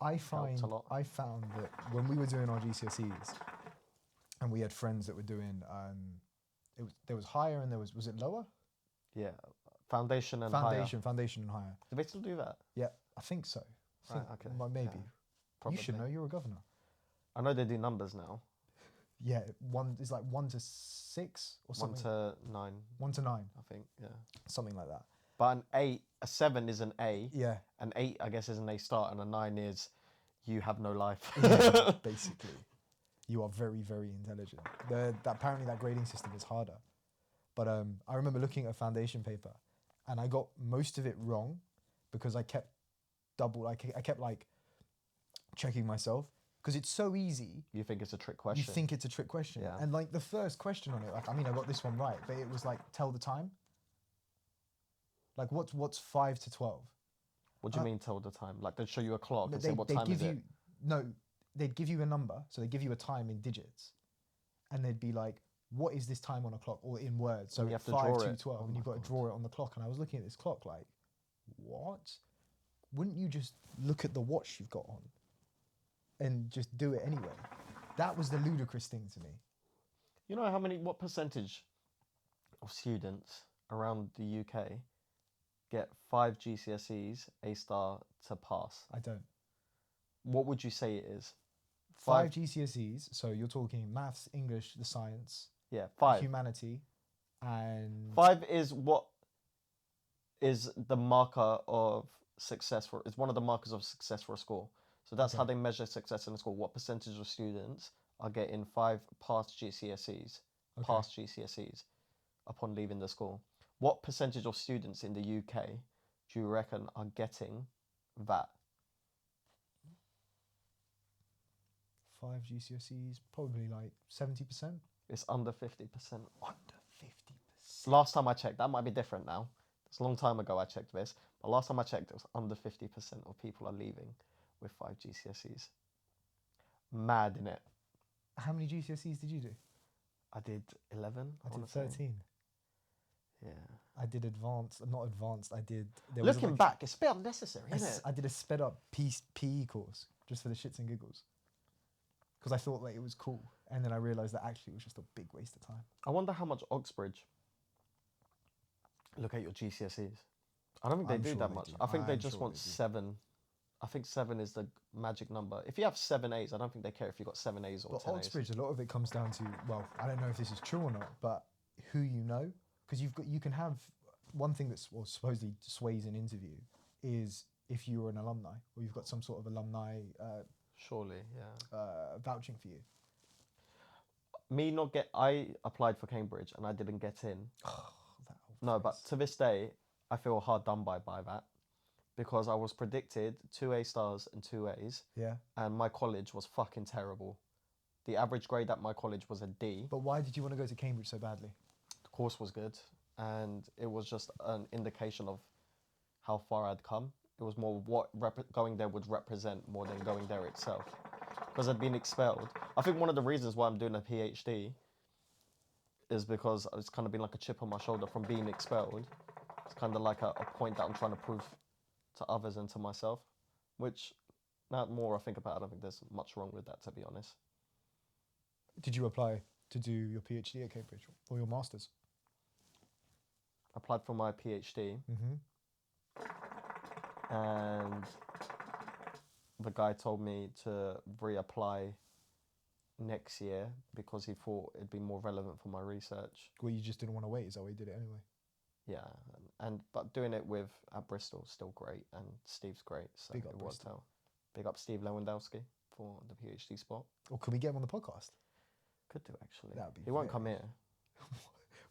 I helped a lot. found that when we were doing our GCSEs, and we had friends that were doing, there was higher and was it lower? Yeah, foundation and higher. Foundation and higher. Do they still do that? Yeah, I think so. Right, okay. Maybe. Yeah, You should probably. know. You're a governor. I know they do numbers now. Yeah, one is like 1 to 6 or One something. to 9, 1 to 9, I think. Yeah. something like that. But a 7 is an A. Yeah. An 8, I guess, is an A star, and a 9 is you have no life. Basically, you are very, very intelligent. Apparently that grading system is harder. But I remember looking at a foundation paper, and I got most of it wrong because I kept like checking myself because it's so easy. You think it's a trick You question. think it's a trick question, Yeah. and like the first question on it, like I mean, I got this one right, but it was like tell the time. Like what's 5 to 12? What do you mean tell the time? Like they'd show you a clock and say what They time give is it? you no, they'd give you a number, so they give you a time in digits, and they'd be like, "What is this time on a clock?" or in words. So And you have to 5 draw to it. 12, Oh and you've my got to God. draw it on the clock. And I was looking at this clock like, what? Wouldn't you just look at the watch you've got on, and just do it anyway? That was the ludicrous thing to me. You know what percentage of students around the UK get 5 GCSEs, A star to pass? I don't. What would you say it is? 5 GCSEs, so you're talking maths, English, the science, Yeah, 5. humanity, and 5 is what is the marker of success for. It's one of the markers of success for a school. So that's how they measure success in a school. What percentage of students are getting 5 past GCSEs, past GCSEs, upon leaving the school? What percentage of students in the UK do you reckon are getting that? 5 GCSEs, probably like 70%. It's under 50%. Under 50%. Last time I checked, that might be different now. It's a long time ago I checked this, but last time I checked, it was under 50% of people are leaving with 5 GCSEs. Mad, innit? How many GCSEs did you do? I did 11. I did 13. Yeah. I did advanced, not advanced. I did. Looking back, it's a bit unnecessary, isn't it? I did a sped up PE course just for the shits and giggles, because I thought like it was cool, and then I realised that actually it was just a big waste of time. I wonder how much Oxbridge look at your GCSEs. I don't think they do that much. I think they just want 7. I think 7 is the magic number. If you have 7 A's, I don't think they care if you got 7 A's or But 10 Oxbridge, A's. a lot of it comes down to, well, I don't know if this is true or not, but who you know, because you can have one thing that's supposedly sways an interview is if you're an alumni or you've got some sort of alumni Surely, yeah. vouching for you. I applied for Cambridge and I didn't get in. That No, but to this day, I feel hard done by that because I was predicted 2 A stars and 2 A's. Yeah. And my college was fucking terrible. The average grade at my college was a D. But why did you want to go to Cambridge so badly? The course was good, and it was just an indication of how far I'd come. It was more what going there would represent more than going there itself. Because I'd been expelled. I think one of the reasons why I'm doing a PhD is because it's kind of been like a chip on my shoulder from being expelled. It's kind of like a point that I'm trying to prove to others and to myself, which now more I think about it, I don't think there's much wrong with that, to be honest. Did you apply to do your PhD at Cambridge or your master's? Applied for my PhD, Mm-hmm. and the guy told me to reapply next year because he thought it'd be more relevant for my research. Well, you just didn't want to wait. Is that why you did it anyway? Yeah, but doing it at Bristol is still great, and Steve's great, so Big up it worked Bristol. out. Big up Steve Lewandowski for the PhD spot. Or could we get him on the podcast? Could do, actually. That'd be He won't very come here.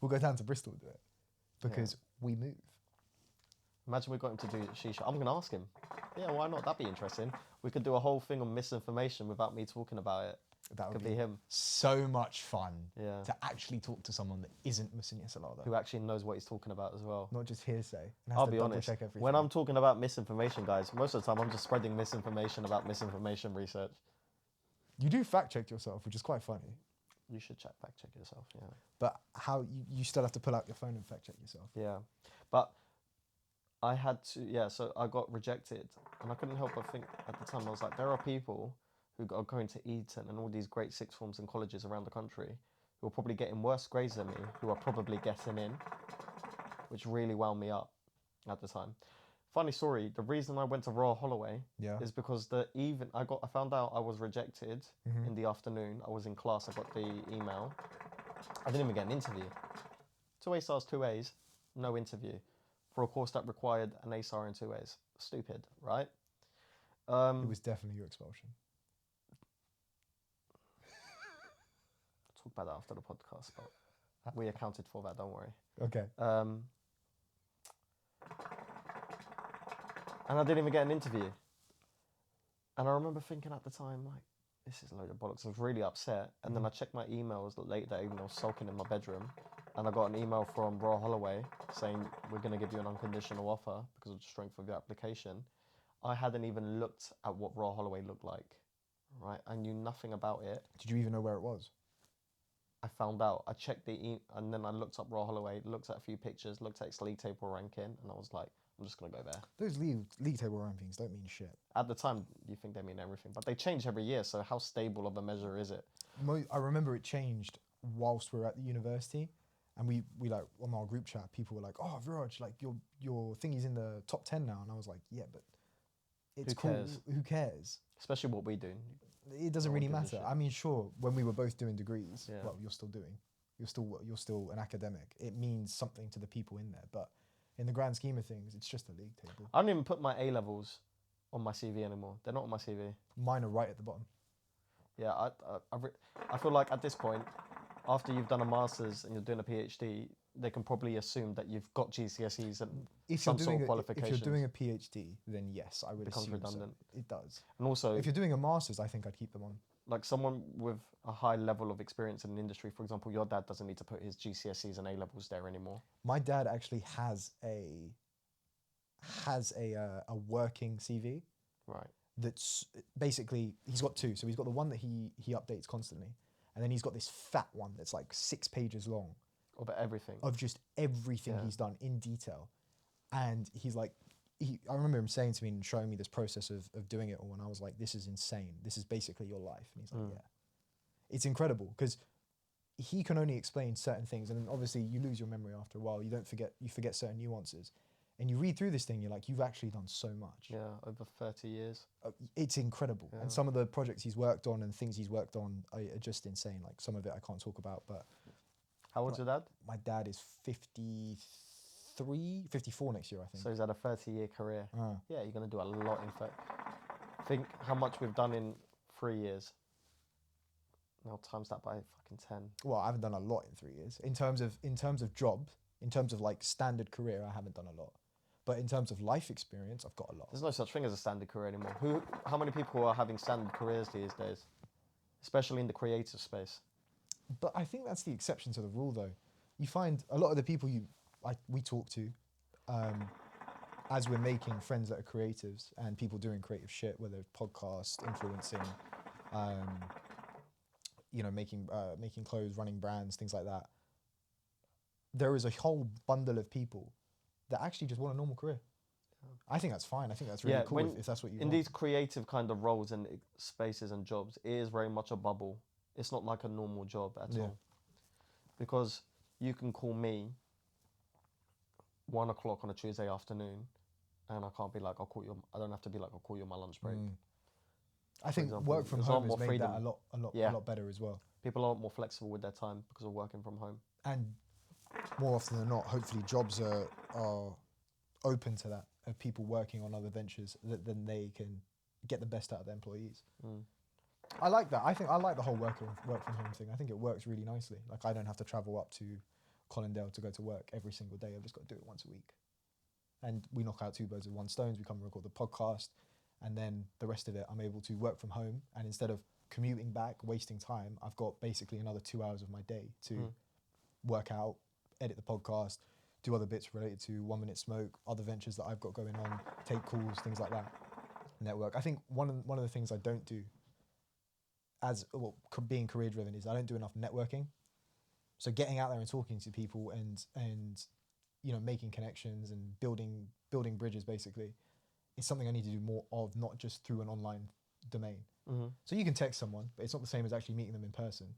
We'll go down to Bristol and do it because we move. Imagine we got him to do shisha. I'm going to ask him. Yeah, why not? That'd be interesting. We could do a whole thing on misinformation without me talking about it. That would Could be him. so much fun. Yeah. To actually talk to someone that isn't Musinya Salada. Who actually knows what he's talking about as well. Not just hearsay. And has I'll to be honest. check everything. When I'm talking about misinformation, guys, most of the time I'm just spreading misinformation about misinformation research. You do fact check yourself, which is quite funny. You should fact check yourself, yeah. But how you still have to pull out your phone and fact check yourself. Yeah. But I had to, yeah, so I got rejected, and I couldn't help but think at the time, I was like, there are people who are going to Eton and all these great sixth forms and colleges around the country who are probably getting worse grades than me, who are probably getting in, which really wound me up at the time. Funny story, the reason I went to Royal Holloway Yeah. is because I found out I was rejected in the afternoon. I was in class, I got the email. I didn't even get an interview. 2 A stars, 2 A's, no interview. For a course that required an A star and 2 A's. Stupid, right? It was definitely your expulsion. Talk about that after the podcast, but we accounted for that, don't worry. Okay. And I didn't even get an interview. And I remember thinking at the time, like, this is a load of bollocks. I was really upset. And then I checked my emails late that evening. I was sulking in my bedroom. And I got an email from Royal Holloway saying, we're going to give you an unconditional offer because of the strength of your application. I hadn't even looked at what Royal Holloway looked like, right? I knew nothing about it. Did you even know where it was? I found out. I checked and then I looked up Royal Holloway, looked at a few pictures, looked at its league table ranking, and I was like, I'm just going to go there. Those league table rankings don't mean shit. At the time, you think they mean everything, but they change every year, so how stable of a measure is it? I remember it changed whilst we were at the university, and we like on our group chat, people were like, "Oh, Viraj, like your thingy's in the top 10 now," and I was like, "Yeah, but it's Who cool. cares? Who cares? Especially what we do. It doesn't No one really gives a matter." shit. I mean, sure, when we were both doing degrees, Yeah. well, you're still an academic. It means something to the people in there, but in the grand scheme of things, it's just a league table. I don't even put my A levels on my CV anymore. They're not on my CV. Mine are right at the bottom. Yeah, I feel like at this point, after you've done a master's and you're doing a PhD, they can probably assume that you've got GCSEs and some sort of If qualifications. you're doing a PhD, then yes, I would Becomes assume redundant. so. It does. And also, If you're doing a master's, I think I'd keep them on. like someone with a high level of experience in an industry, for example, your dad doesn't need to put his GCSEs and A levels there anymore. My dad actually has a working CV Right. that's basically, he's got two. So he's got the one that he updates constantly, and then he's got this fat one that's like 6 pages long Of everything. of just everything Yeah. he's done in detail. And he's like, I remember him saying to me and showing me this process of doing it all, and I was like, this is insane. This is basically your life. And he's like, yeah. It's incredible because he can only explain certain things, and obviously you lose your memory after a while. You forget certain nuances. And you read through this thing, you're like, you've actually done so much. Yeah, over 30 years. It's incredible. Yeah. And some of the projects he's worked on and things he's worked on are just insane. Like some of it I can't talk about, but How old's your dad? my dad is 54 next year, I think. So he's had a 30-year career. Uh, Yeah, you're going to do a lot in fact. Think how much we've done in 3 years. Now times that by fucking 10. well, I haven't done a lot in 3 years. In terms of job, in terms of like standard career, I haven't done a lot. But in terms of life experience, I've got a lot. There's no such thing as a standard career anymore. How many people are having standard careers these days? Especially in the creative space. But I think that's the exception to the rule, though. You find a lot of the people we talk to, as we're making friends that are creatives and people doing creative shit, whether it's podcasts, influencing, making clothes, running brands, things like that. There is a whole bundle of people that actually just want a normal career. I think that's fine. I think that's really cool if that's what you in want. these creative kind of roles and spaces and jobs, it is very much a bubble. It's not like a normal job at all. Because you can call me 1 o'clock on a Tuesday afternoon and I can't be like, I don't have to be like, I'll call you on my lunch break. I think example, work from there's a lot home has more made freedom. that a lot better as well. People are more flexible with their time because of working from home. And more often than not, hopefully jobs are open to that, of people working on other ventures, then they can get the best out of their employees. I like that. I like the whole work from home thing. I think it works really nicely. Like I don't have to travel up to Colindale to go to work every single day. I've just got to do it once a week. And we knock out 2 birds with 1 stone. We come and record the podcast, and then the rest of it I'm able to work from home. And instead of commuting back, wasting time, I've got basically another 2 hours of my day to work out, edit the podcast, do other bits related to 1 Minute Smoke, other ventures that I've got going on, take calls, things like that. Network. I think one of the things I don't do being career driven is I don't do enough networking. So getting out there and talking to people and you know, making connections and building bridges basically is something I need to do more of, not just through an online domain. Mm-hmm. So you can text someone, but it's not the same as actually meeting them in person.